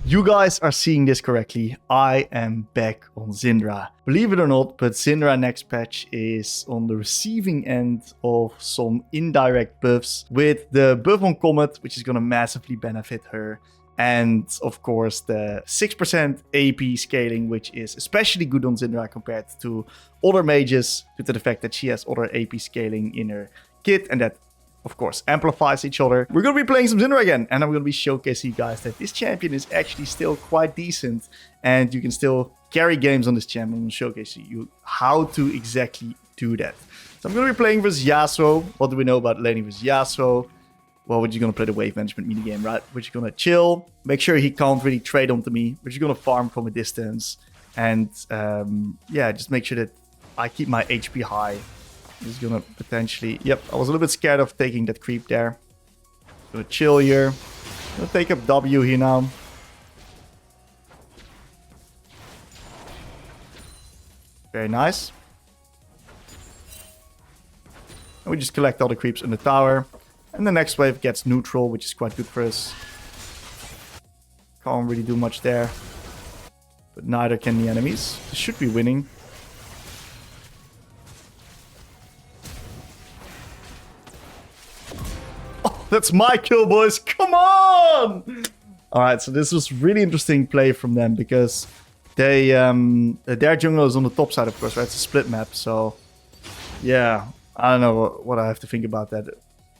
You guys are seeing this correctly. I am back on Syndra. Believe it or not, but Syndra next patch is on the receiving end of some indirect buffs with the buff on Comet, which is going to massively benefit her. And of course, the 6% AP scaling, which is especially good on Syndra compared to other mages, due to the fact that she has other AP scaling in her kit, and that of course, amplifies each other. We're going to be playing some Syndra again, and I'm going to be showcasing you guys that this champion is actually still quite decent, and you can still carry games on this champion. I'm going to showcase you how to exactly do that. So I'm going to be playing with Yasuo. What do we know about laning with Yasuo? Well, we're just going to play the wave management minigame, right? We're just going to chill, make sure he can't really trade onto me. We're just going to farm from a distance, and yeah, just make sure that I keep my HP high. He's gonna potentially... Yep, I was a little bit scared of taking that creep there. Gonna chill here. Gonna take up W here now. Very nice. And we just collect all the creeps in the tower. And the next wave gets neutral, which is quite good for us. Can't really do much there. But neither can the enemies. This should be winning. That's my kill, boys. Come on! Alright, so this was really interesting play from them because they their jungle is on the top side, of course, right? It's a split map, so yeah, I don't know what I have to think about that. A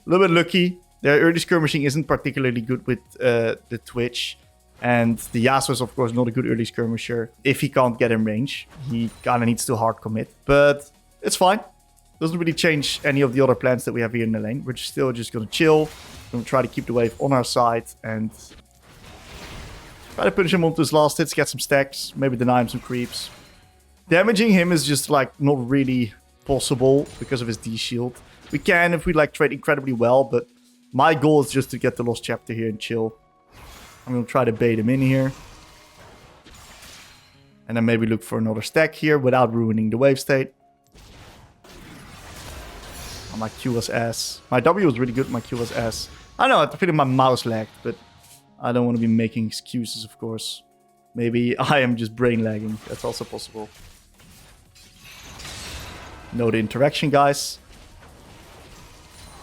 little bit lucky. Their early skirmishing isn't particularly good with the Twitch, and the Yasuo is, of course, not a good early skirmisher. If he can't get in range, he kind of needs to hard commit, but it's fine. Doesn't really change any of the other plans that we have here in the lane. We're still just going to chill. Going to try to keep the wave on our side and try to punish him onto his last hits, get some stacks, maybe deny him some creeps. Damaging him is just like not really possible because of his D shield. We can if we like trade incredibly well, but my goal is just to get the lost chapter here and chill. I'm going to try to bait him in here. And then maybe look for another stack here without ruining the wave state. Oh, my Q was ass. My W was really good, my Q was ass. I know, I feel like my mouse lagged, but I don't want to be making excuses, of course. Maybe I am just brain lagging. That's also possible. Know the interaction, guys.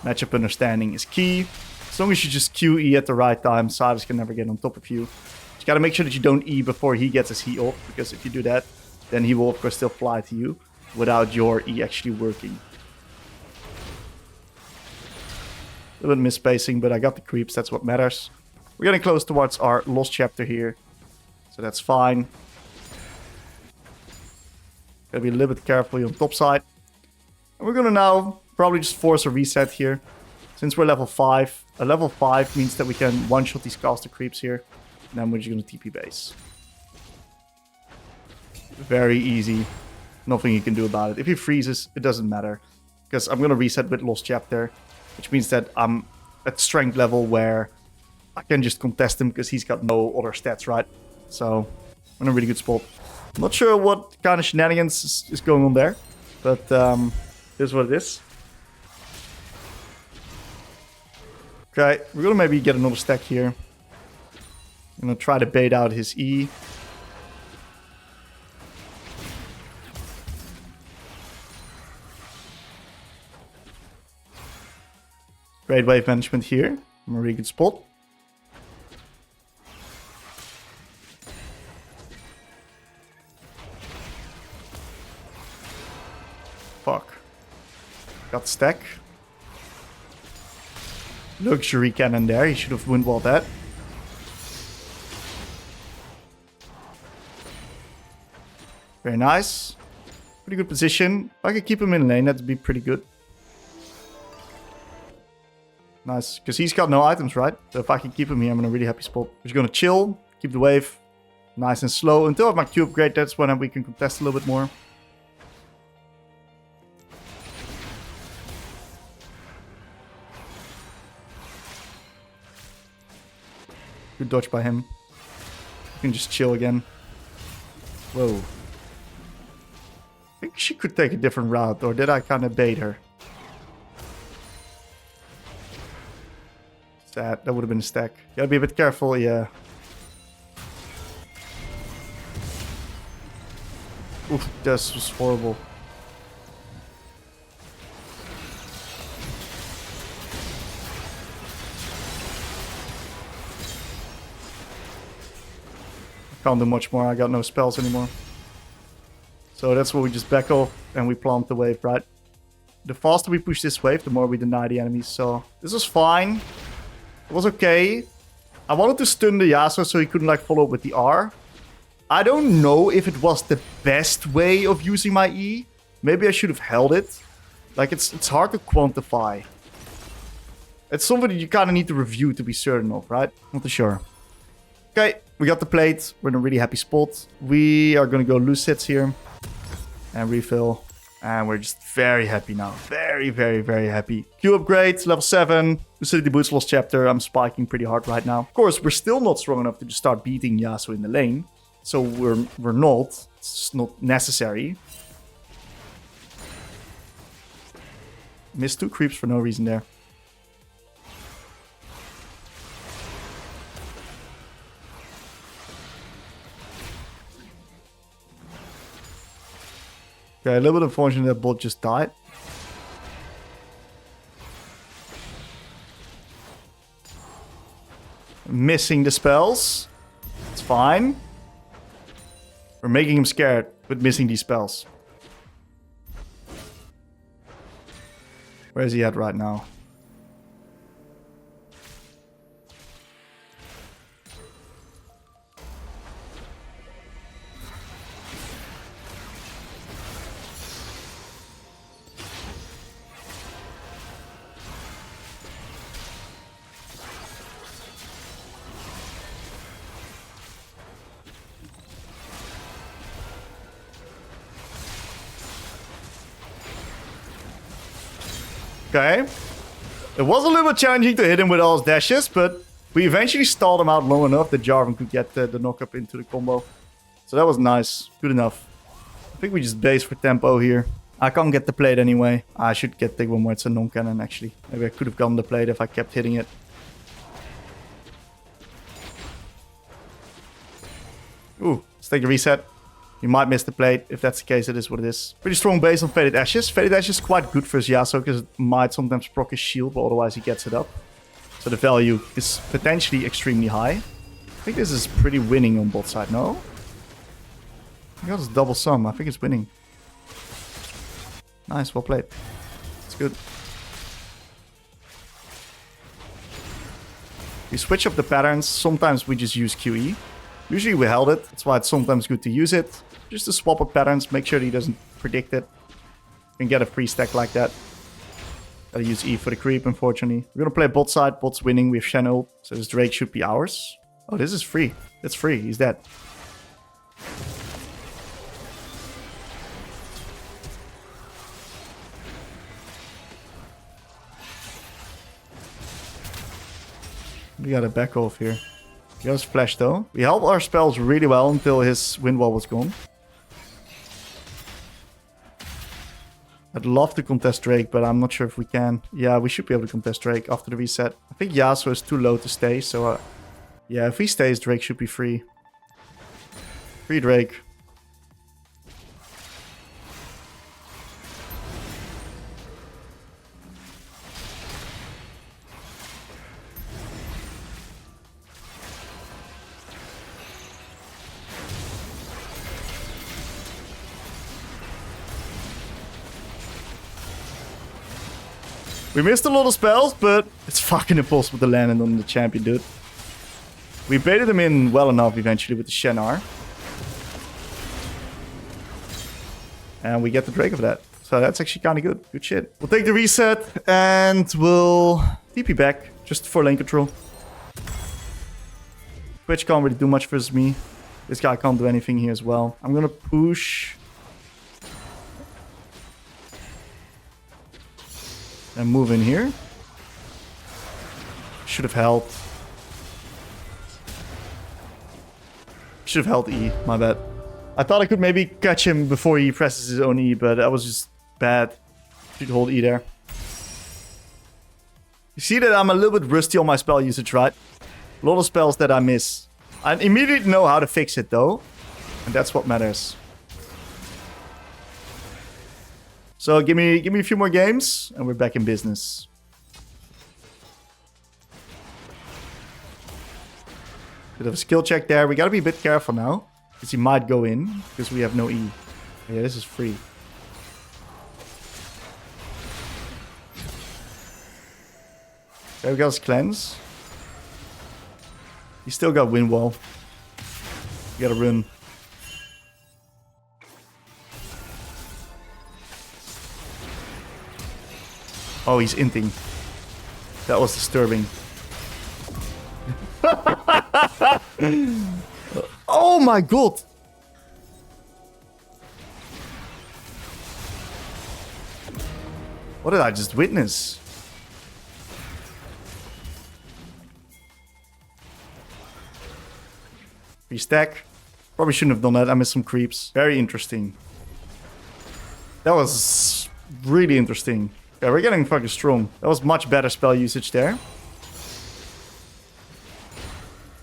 Matchup understanding is key. As long as you just QE at the right time, Cyrus can never get on top of you. You gotta make sure that you don't E before he gets his E off, because if you do that, then he will, of course, still fly to you without your E actually working. A little bit misspacing, but I got the creeps. That's what matters. We're getting close towards our lost chapter here, so that's fine. Gotta be a little bit careful on top side. And we're gonna now probably just force a reset here. Since we're level 5, a level 5 means that we can one-shot these caster creeps here. And then we're just gonna TP base. Very easy. Nothing you can do about it. If he freezes, it doesn't matter. Because I'm gonna reset with lost chapter. Which means that I'm at strength level where I can just contest him because he's got no other stats, right? So, I'm in a really good spot. I'm not sure what kind of shenanigans is going on there. But, here's what it is. Okay, we're gonna maybe get another stack here. I'm gonna try to bait out his E. Great wave management here. I'm in a really good spot. Fuck. Got stack. Luxury cannon there. He should have windwalled that. Very nice. Pretty good position. If I could keep him in lane, that'd be pretty good. Nice, because he's got no items, right? So if I can keep him here, I'm in a really happy spot. We're just going to chill, keep the wave nice and slow. Until I have my Q upgrade, that's when we can contest a little bit more. Good dodge by him. You can just chill again. Whoa. I think she could take a different route, or did I kind of bait her? That would have been a stack. Gotta be a bit careful, yeah. Oof, this was horrible. Can't do much more. I got no spells anymore. So that's where we just back off and we plant the wave, right? The faster we push this wave, the more we deny the enemies. So this was fine. It was okay. I wanted to stun the Yasuo so he couldn't like follow up with the R. I don't know if it was the best way of using my E. Maybe I should have held it. Like it's hard to quantify. It's something that you kind of need to review to be certain of, right? Not too sure. Okay, we got the plate. We're in a really happy spot. We are going to go loose hits here. And refill. And we're just very happy now. Very, very, very happy. Q upgrade, level 7. Lucidity boots, lost chapter. I'm spiking pretty hard right now. Of course, we're still not strong enough to just start beating Yasuo in the lane. So we're not. It's just not necessary. Missed 2 creeps for no reason there. Okay, a little bit unfortunate that bot just died. Missing the spells. It's fine. We're making him scared with missing these spells. Where is he at right now? Okay. It was a little bit challenging to hit him with all his dashes, but we eventually stalled him out long enough that Jarvan could get the knock-up into the combo. So that was nice. Good enough. I think we just base for tempo here. I can't get the plate anyway. I should get the one where it's a non-cannon, actually. Maybe I could have gotten the plate if I kept hitting it. Ooh, let's take a reset. You might miss the plate. If that's the case, it is what it is. Pretty strong base on Faded Ashes. Faded Ashes is quite good for his Yasuo because it might sometimes proc his shield, but otherwise he gets it up. So the value is potentially extremely high. I think this is pretty winning on bot side, no? I got this double sum. I think it's winning. Nice, well played. It's good. We switch up the patterns. Sometimes we just use QE. Usually we held it. That's why it's sometimes good to use it. Just to swap up patterns. Make sure that he doesn't predict it. You can get a free stack like that. Gotta use E for the creep, unfortunately. We're gonna play bot side. Bot's winning. We have Shen ult. So this Drake should be ours. Oh, this is free. It's free. He's dead. We gotta back off here. He has flash though. We held our spells really well until his wind wall was gone. I'd love to contest Drake, but I'm not sure if we can. Yeah, we should be able to contest Drake after the reset. I think Yasuo is too low to stay, so yeah, if he stays, Drake should be free. Free Drake. We missed a lot of spells, but it's fucking impossible to land it on the champion, dude. We baited him in well enough eventually with the Shen R. And we get the Drake of that. So that's actually kind of good. Good shit. We'll take the reset and we'll TP back just for lane control. Twitch can't really do much versus me. This guy can't do anything here as well. I'm gonna push. And move in here. Should have held. Should have held E, my bad. I thought I could maybe catch him before he presses his own E, but that was just bad. Should hold E there. You see that I'm a little bit rusty on my spell usage, right? A lot of spells that I miss. I immediately know how to fix it though. And that's what matters. So give me a few more games and we're back in business. Bit of a skill check there. We gotta be a bit careful now. Because he might go in. Because we have no E. Yeah, this is free. There we go, his cleanse. He still got wind wall. You gotta run. Oh, he's inting. That was disturbing. Oh my god! What did I just witness? Free stack. Probably shouldn't have done that. I missed some creeps. Very interesting. That was really interesting. Yeah, we're getting fucking strong. That was much better spell usage there.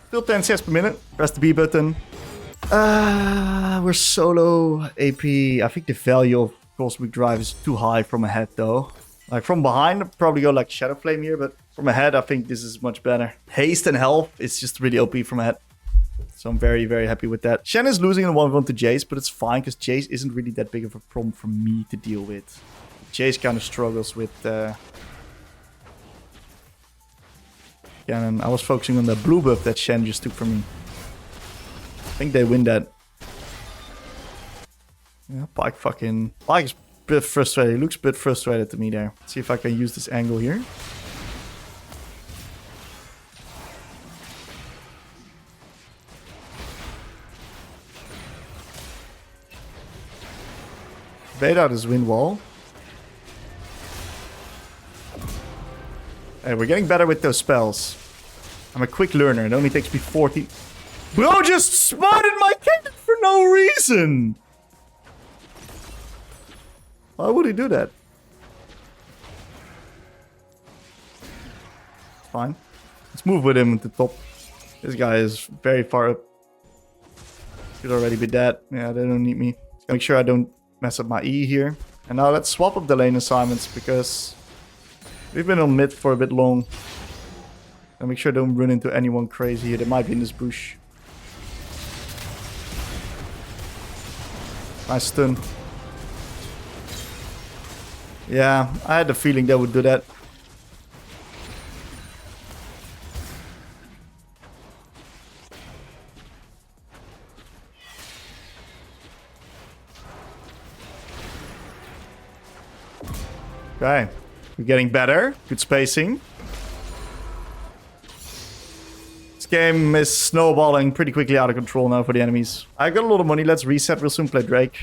Still 10 CS per minute. Press the B button. We're solo AP. I think the value of Cosmic Drive is too high from ahead though. Like from behind, I'd probably go like Shadow Flame here, but from ahead, I think this is much better. Haste and health is just really OP from ahead. So I'm very, very happy with that. Shen is losing in 1v1 to Jace, but it's fine because Jace isn't really that big of a problem for me to deal with. Jace kind of struggles with Cannon. I was focusing on the blue buff that Shen just took from me. I think they win that. Yeah, Pike is a bit frustrated. He looks a bit frustrated to me there. Let's see if I can use this angle here. Bait out his wind wall. Hey, we're getting better with those spells. I'm a quick learner. It only takes me 40. Bro just spotted my cannon for no reason. Why would he do that? It's fine. Let's move with him at the top. This guy is very far up. Should already be dead. Yeah, they don't need me. Make sure I don't mess up my E here. And now let's swap up the lane assignments because we've been on mid for a bit long. And make sure I don't run into anyone crazy here. They might be in this bush. Nice stun. Yeah, I had the feeling they would do that. Okay, we're getting better. Good spacing. This game is snowballing pretty quickly out of control now for the enemies. I got a lot of money. Let's reset. We'll soon play Drake.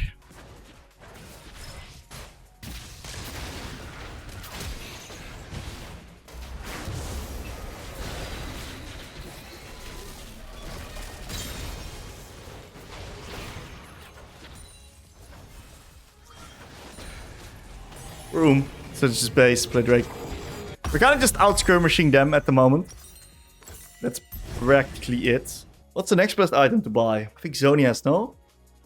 Room. So it's just base, play Drake. We're kind of just out-skirmishing them at the moment. That's practically it. What's the next best item to buy? I think Zonia's, no?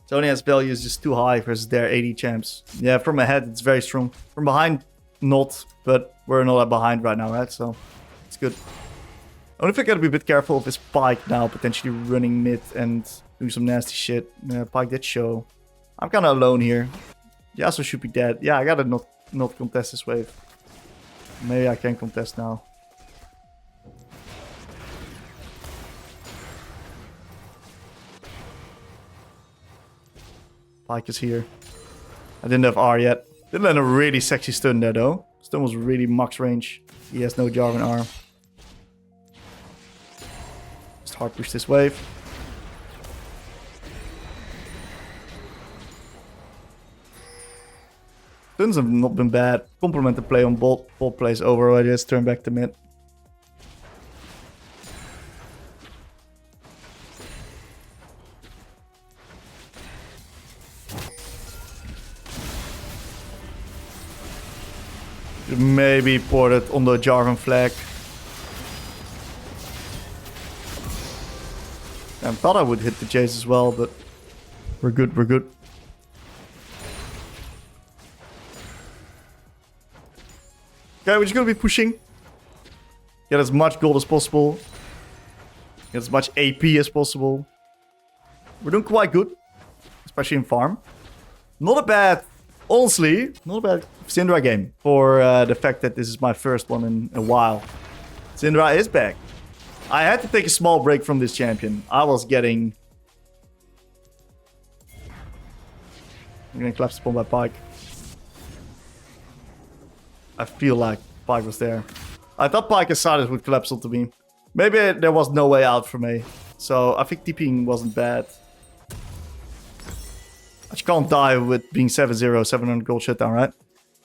Zonia's value is just too high versus their 80 champs. Yeah, from ahead, it's very strong. From behind, not. But we're not that behind right now, right? So, it's good. Only thing I gotta be a bit careful of is Pike now, potentially running mid and doing some nasty shit. Yeah, Pike did show. I'm kind of alone here. Yasuo should be dead. Yeah, I gotta not contest this wave. Maybe I can contest now. Pike is here. I didn't have R yet. Didn't land a really sexy stun there though. Stun was really max range. He has no Jarvan R. Just hard push this wave. Stuns have not been bad. Complement the play on bot. Bot plays over already. Let's turn back to mid. Maybe port it on the Jarvan flag. I thought I would hit the Jace as well, but we're good, we're good. Okay, we're just gonna be pushing. Get as much gold as possible. Get as much AP as possible. We're doing quite good. Especially in farm. Not a bad... Honestly, not a bad Syndra game. For the fact that this is my first one in a while. Syndra is back. I had to take a small break from this champion. I was getting... I'm getting collapsed upon by Pyke. I feel like Pyke was there. I thought Pyke and Sylas would collapse onto me. Maybe there was no way out for me. So I think TPing wasn't bad. I just can't die with being 7-0, 700 gold shutdown, right?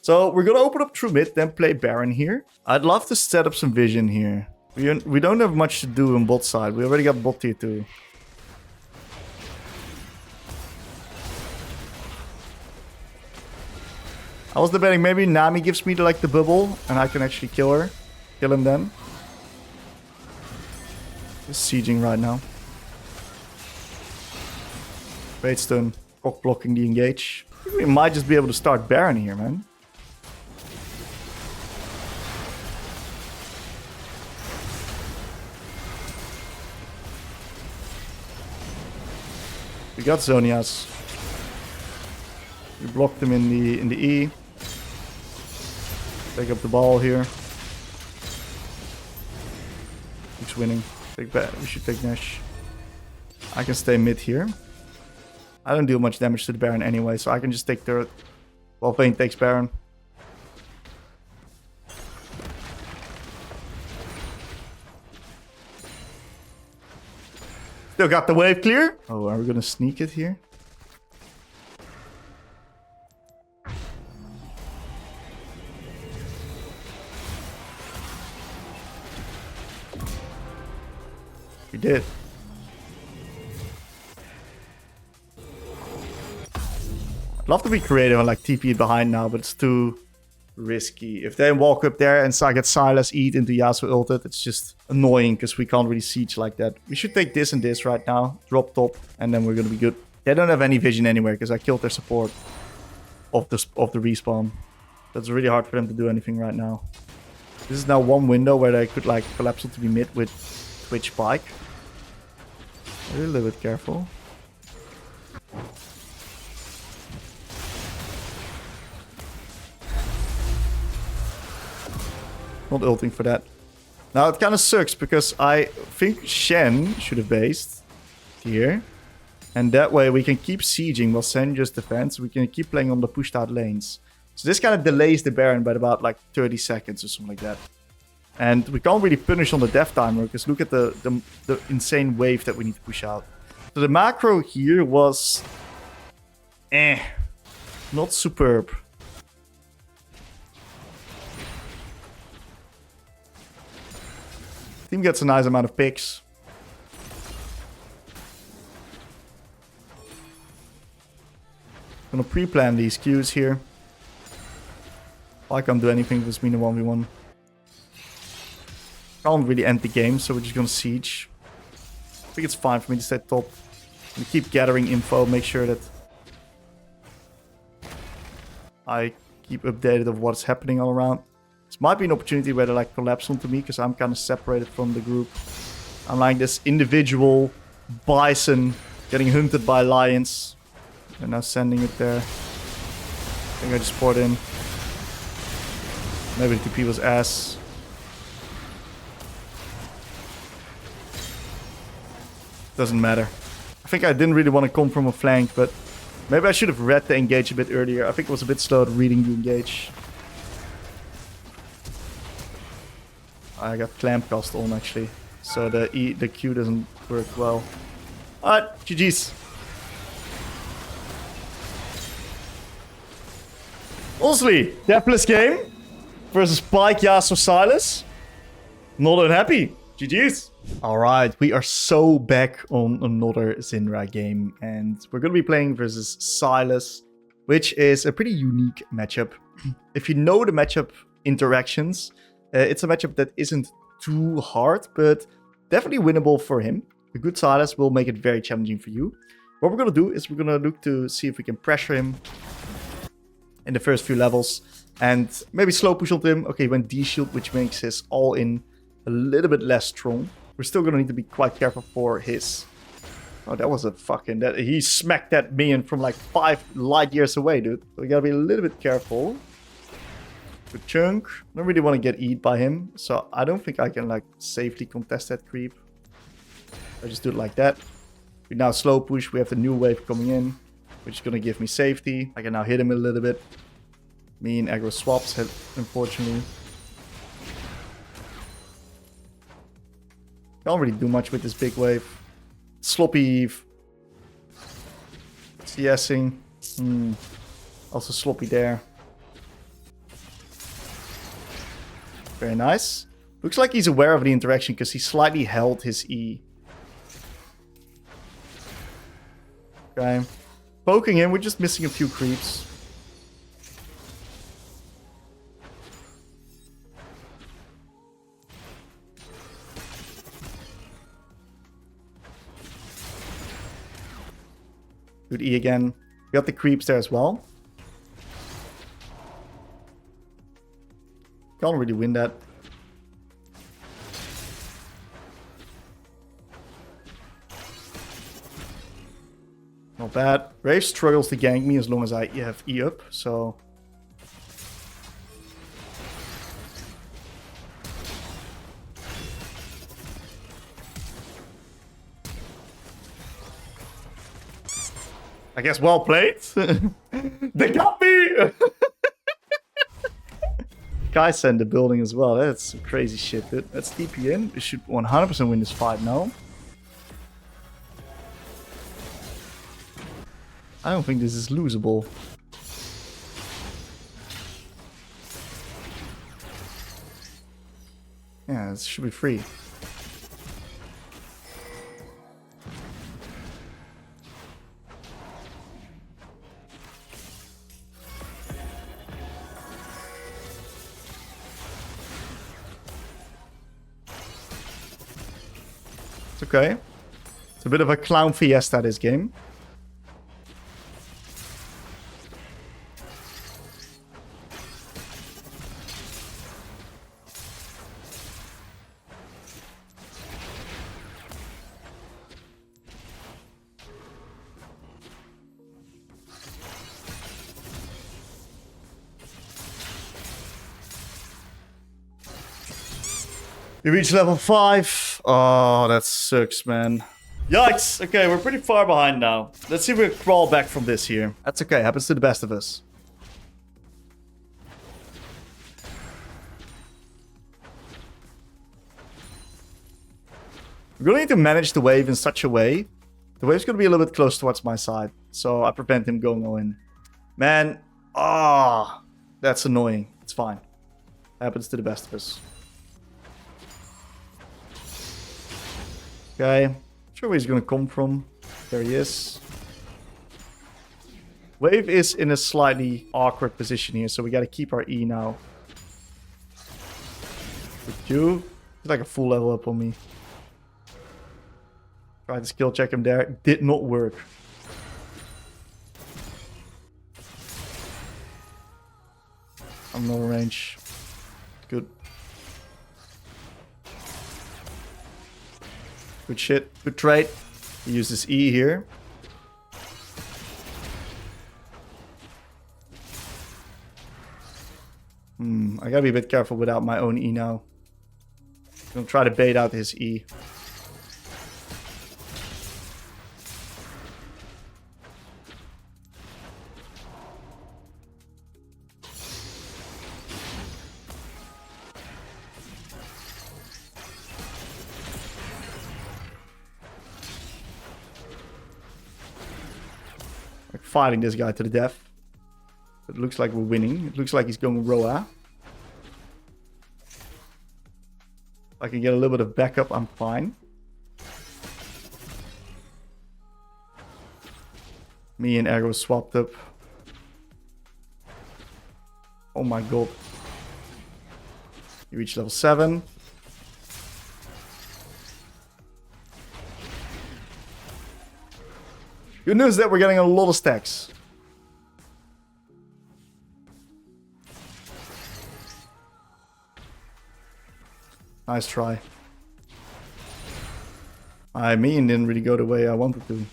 So we're gonna open up through mid, then play Baron here. I'd love to set up some vision here. We don't have much to do on bot side. We already got bot tier 2. I was debating maybe Nami gives me the bubble and I can actually kill her. Kill him then. Just sieging right now. Bait stun. Cock blocking the engage. I think we might just be able to start Baron here, man. We got Zonias. We blocked him in the E. Take up the ball here. Keeps winning. Take back. We should take Nash. I can stay mid here. I don't deal much damage to the Baron anyway, so I can just take turret. While Vayne takes Baron. Still got the wave clear. Oh, are we gonna sneak it here? We did. I'd love to be creative and TP it behind now, but it's too risky. If they walk up there and I get Sylas eat into Yasuo ulted, it's just annoying because we can't really siege like that. We should take this and this right now. Drop top, and then we're gonna be good. They don't have any vision anywhere because I killed their support of the respawn. That's really hard for them to do anything right now. This is now one window where they could collapse onto me mid with Twitch Pyke. Be a little bit careful. Not ulting for that. Now it kind of sucks because I think Shen should have based here. And that way we can keep sieging while Shen just defends. We can keep playing on the pushed out lanes. So this kind of delays the Baron by about 30 seconds or something like that. And we can't really punish on the death timer because look at the insane wave that we need to push out. So the macro here was... not superb. Team gets a nice amount of picks. Gonna pre-plan these Qs here. I can't do anything with Mina 1v1. Can't really end the game, so we're just gonna siege. I think it's fine for me to stay top. We keep gathering info, make sure that I keep updated of what's happening all around. This might be an opportunity where they collapse onto me because I'm kind of separated from the group. I'm like this individual bison getting hunted by lions. They're now sending it there. I think I just poured in. Maybe the TP was ass. Doesn't matter. I think I didn't really want to come from a flank, but maybe I should have read the engage a bit earlier. I think it was a bit slow at reading the engage. I got clamp cast on actually, so the Q doesn't work well. Alright, GG's. Honestly, deathless game versus Pyke, Yasuo, Sylas. Not unhappy. GG's. Alright, we are so back on another Syndra game, and we're gonna be playing versus Sylas, which is a pretty unique matchup. If you know the matchup interactions, it's a matchup that isn't too hard, but definitely winnable for him. A good Sylas will make it very challenging for you. What we're gonna do is we're gonna look to see if we can pressure him. in the first few levels. And maybe slow push on him. Okay, he went D-shield, which makes his all-in a little bit less strong. We're still gonna need to be quite careful for his... Oh, that was a fucking... He smacked that minion from like 5 light years away, dude. So we gotta be a little bit careful. Good chunk. I don't really want to get eat by him. So I don't think I can like safely contest that creep. I just do it like that. We now slow push. We have the new wave coming in, which is gonna give me safety. I can now hit him a little bit. Me and aggro swaps, unfortunately. Can't really do much with this big wave. Sloppy Eve. CSing. Also sloppy there. Very nice. Looks like he's aware of the interaction because he slightly held his E. Okay. Poking him, we're just missing a few creeps. Good E again. We got the creeps there as well. Can't really win that. Not bad. Brave struggles to gank me as long as I have E up, so... I guess well played. They got me! Kai'Sa in the building as well. That's some crazy shit, dude. Let's TP in. We should 100% win this fight now. I don't think this is losable. Yeah, this should be free. It's okay. It's a bit of a clown fiesta, this game. We reached level 5. Oh, that sucks, man. Yikes. Okay, we're pretty far behind now. Let's see if we can crawl back from this here. That's okay. Happens to the best of us. We're going to need to manage the wave in such a way. The wave's going to be a little bit close towards my side. So I prevent him going all in. Man. Ah, that's annoying. It's fine. Happens to the best of us. Okay, not sure where he's gonna come from. There he is. Wave is in a slightly awkward position here, so we gotta keep our E now. With you, he's like a full level up on me. Tried to skill check him there, did not work. I'm no range. Good. Good shit. Good trade. He uses E here. I gotta be a bit careful without my own E now. I'm gonna try to bait out his E. Fighting this guy to the death. It looks like we're winning. It looks like he's going Roa. If I can get a little bit of backup, I'm fine. Me and Aggro swapped up. Oh my god. You reach level 7. Good news that we're getting a lot of stacks. Nice try. My minion didn't really go the way I wanted to.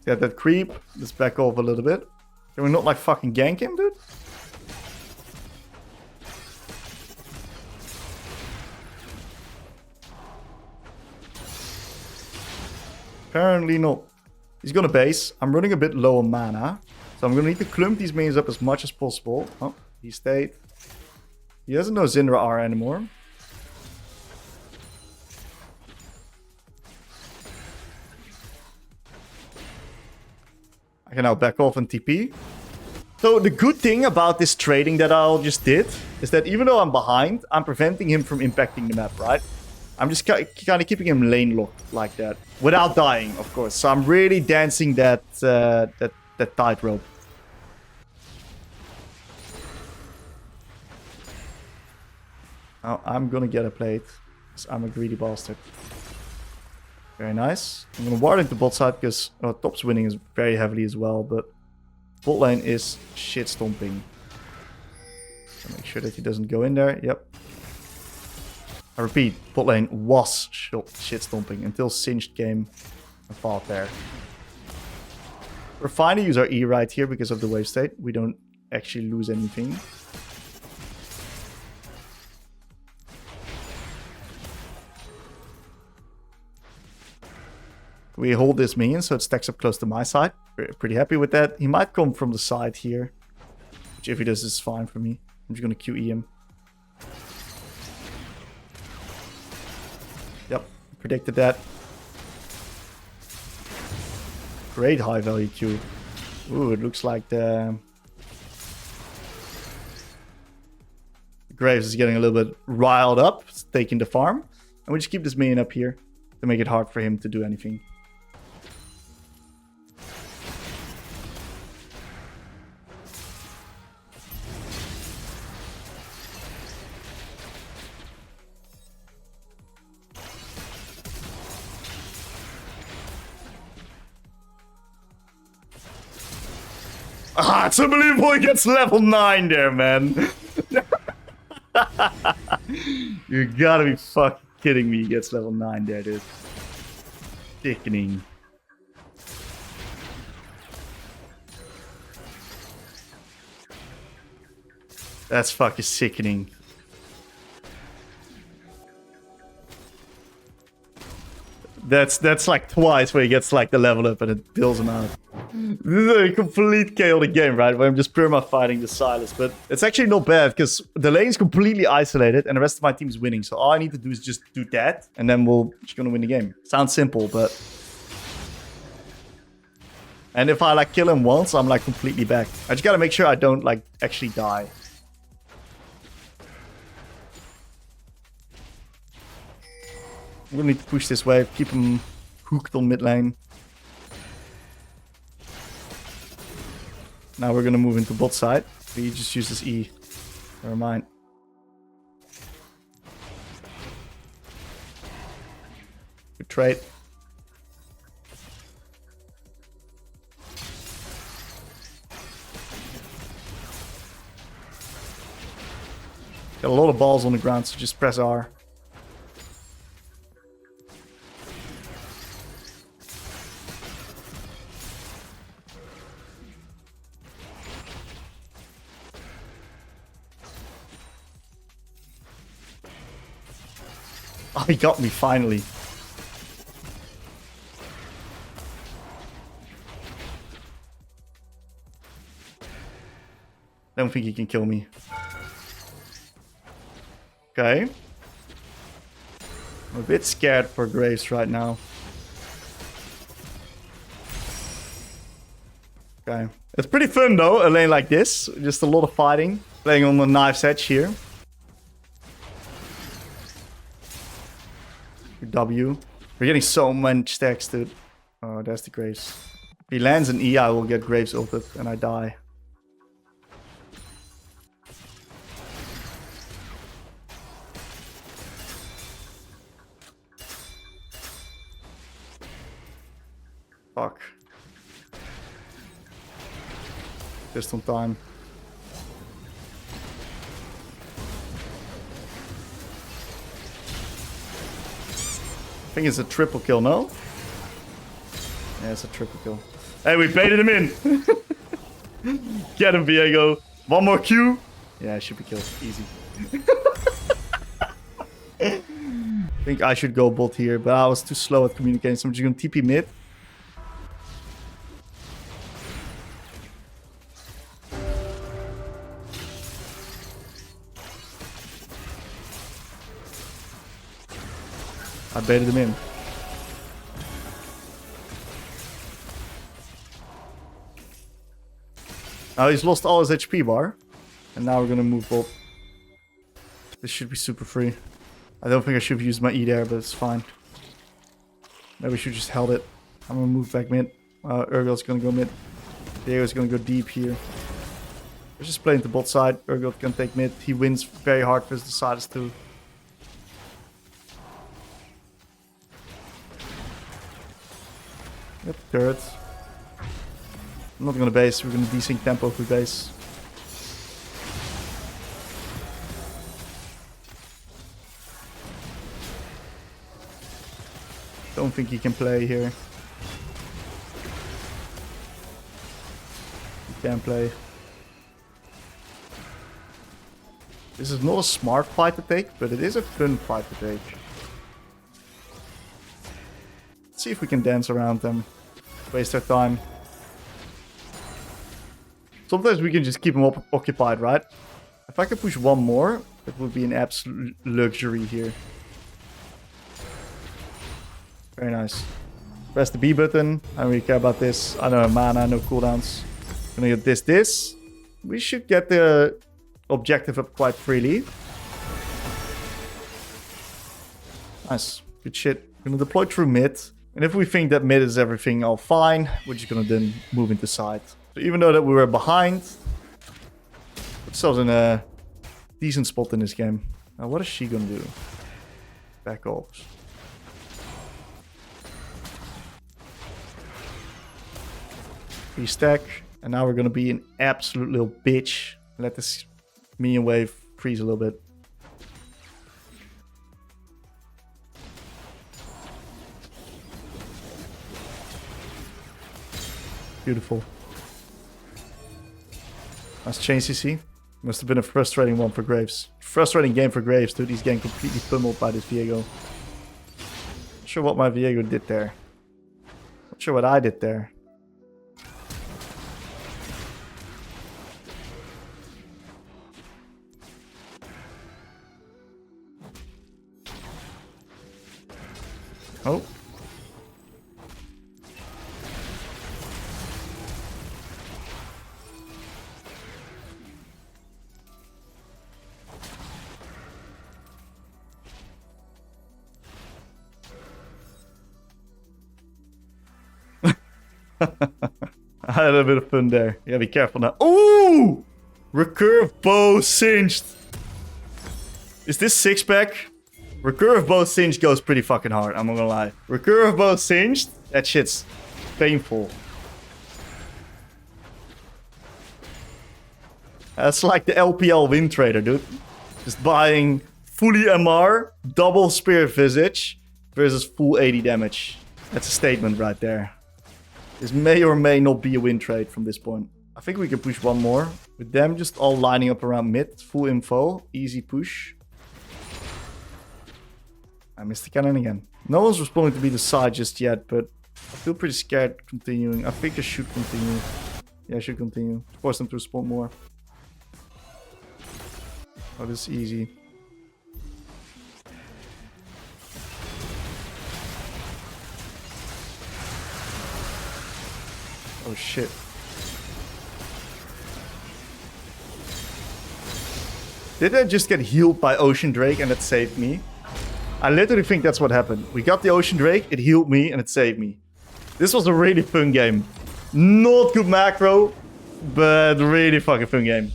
Get that creep. Let's back off a little bit. Can we not like fucking gank him, dude? Apparently not. He's gonna base. I'm running a bit low on mana. So I'm gonna need to clump these minions up as much as possible. Oh, he stayed. He doesn't know Syndra R anymore. I can now back off and TP. So the good thing about this trading that I just did is that even though I'm behind, I'm preventing him from impacting the map, right? I'm just kind of keeping him lane locked like that. Without dying, of course. So I'm really dancing that tightrope. Oh, I'm gonna get a plate. Because I'm a greedy bastard. Very nice. I'm gonna ward into bot side because top's winning is very heavily as well, but bot lane is shit stomping. So make sure that he doesn't go in there. Yep. I repeat, bot lane was shit stomping until Singed came and fought there. We're fine to use our E right here because of the wave state. We don't actually lose anything. We hold this minion so it stacks up close to my side. We're pretty happy with that. He might come from the side here. Which if he does is fine for me. I'm just going to QE him. Yep, predicted that. Great high value Q. Ooh, it looks like the Graves is getting a little bit riled up. It's taking the farm. And we just keep this minion up here to make it hard for him to do anything. Ah, it's unbelievable he gets level 9 there, man. You gotta be fucking kidding me, he gets level 9 there, dude. Sickening. That's fucking sickening. That's like twice where he gets like the level up and it bills him out. This is a complete chaotic game, right? Where I'm just perma-fighting the Silas. But it's actually not bad because the lane is completely isolated and the rest of my team is winning. So all I need to do is just do that and then we're just gonna win the game. Sounds simple, but... And if I like kill him once, I'm like completely back. I just gotta make sure I don't like actually die. I'm gonna need to push this wave, keep him hooked on mid lane. Now we're gonna move into bot side. We just use this E. Never mind. Good trade. Got a lot of balls on the ground, so just press R. Oh, he got me finally. I don't think he can kill me. Okay. I'm a bit scared for Graves right now. Okay. It's pretty fun though, a lane like this. Just a lot of fighting. Playing on the knife's edge here. W. We're getting so much stacks, dude. Oh, that's the Graves. If he lands an E, I will get Graves ulted and I die. Fuck. Just on time. think it's a triple kill, no? Yeah, it's a triple kill. Hey, we baited him in. Get him, Viego. One more Q. Yeah, it should be killed. Easy. I think I should go bot here, but I was too slow at communicating, so I'm just going to TP mid. I baited him in. Now he's lost all his HP bar. And now we're gonna move up. This should be super free. I don't think I should have used my E there, but it's fine. Maybe we should just held it. I'm gonna move back mid. Urgel's gonna go mid. Diego's gonna go deep here. We're just playing the bot side. Urgel can take mid. He wins very hard versus the sides too. Yep, turret. I'm not gonna base, we're gonna desync tempo if we base. Don't think he can play here. He can play. This is not a smart fight to take, but it is a fun fight to take. Let's see if we can dance around them. Waste our time. Sometimes we can just keep them occupied, right? If I could push one more, it would be an absolute luxury here. Very nice. Press the B button. I don't really care about this. I know mana, no cooldowns. Gonna get this. We should get the objective up quite freely. Nice. Good shit. Gonna deploy through mid. And if we think that mid is everything all fine, we're just gonna then move into side. So even though that we were behind, put ourselves in a decent spot in this game. Now what is she gonna do? Back off. Stack, and now we're gonna be an absolute little bitch. Let this minion wave freeze a little bit. Beautiful. Nice chain CC. Must have been a frustrating one for Graves. Frustrating game for Graves, dude. He's getting completely pummeled by this Viego. Not sure what my Viego did there. Not sure what I did there. Oh. I had a bit of fun there. Yeah, be careful now. Ooh! Recurve bow singed. Is this 6-pack? Recurve bow singed goes pretty fucking hard, I'm not gonna lie. Recurve bow singed? That shit's painful. That's like the LPL win trader, dude. Just buying fully MR, double Spirit Visage versus full 80 damage. That's a statement right there. This may or may not be a win trade from this point. I think we can push one more. With them just all lining up around mid. Full info. Easy push. I missed the cannon again. No one's responding to be the side just yet, but I feel pretty scared continuing. I think I should continue. Yeah, I should continue. Force them to respond more. Oh, this is easy. Oh shit. Did I just get healed by Ocean Drake and it saved me? I literally think that's what happened. We got the Ocean Drake, it healed me, and it saved me. This was a really fun game. Not good macro, but really fucking fun game.